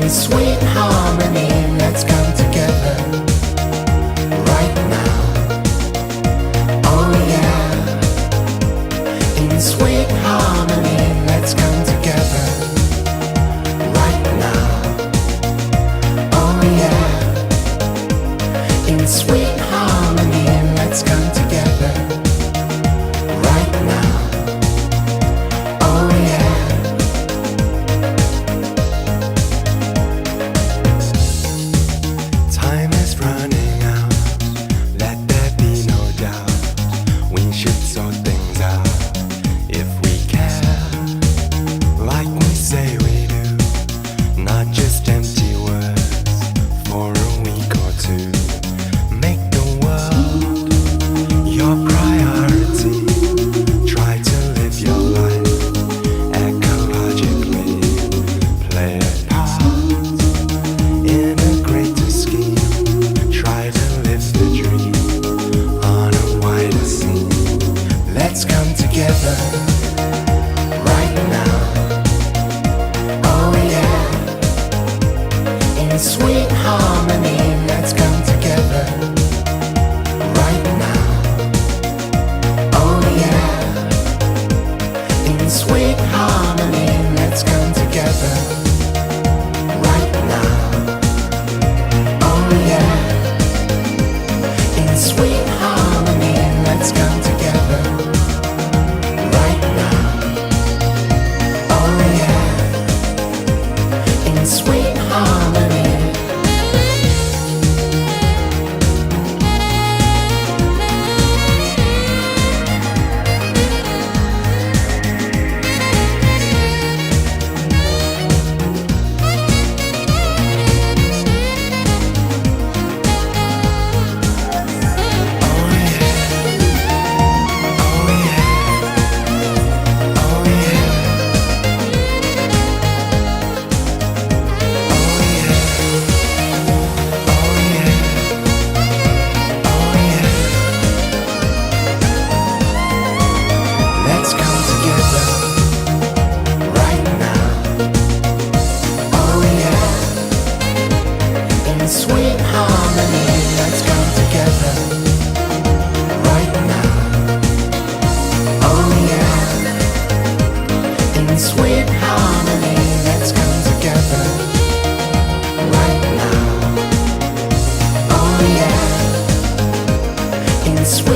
In sweet harmony, let's come together right now. Oh yeah. In sweet harmony, let's come together right now. Oh yeah. In sweet harmony, let's come together right now. Oh yeah. Time is running out, let there be no doubt. We should sort things out if we care, like we say we do. Not just empty words for a week or two. Make the world your priority. Try to live your life ecologically. Play a part in a greater scheme. Try to live the dream on a wider scene. Let's come together right now. Oh yeah. In sweet harmony, let's come together right now. Oh yeah. In sweet harmony, let's come together right now. Oh yeah. In sweet harmony, let's come together right now. Oh yeah. In sweet harmony. Let's come together right now. Oh yeah. In sweet harmony, let's come together right now. Oh yeah. In sweet harmony, let's come together right now. Oh yeah. In sweet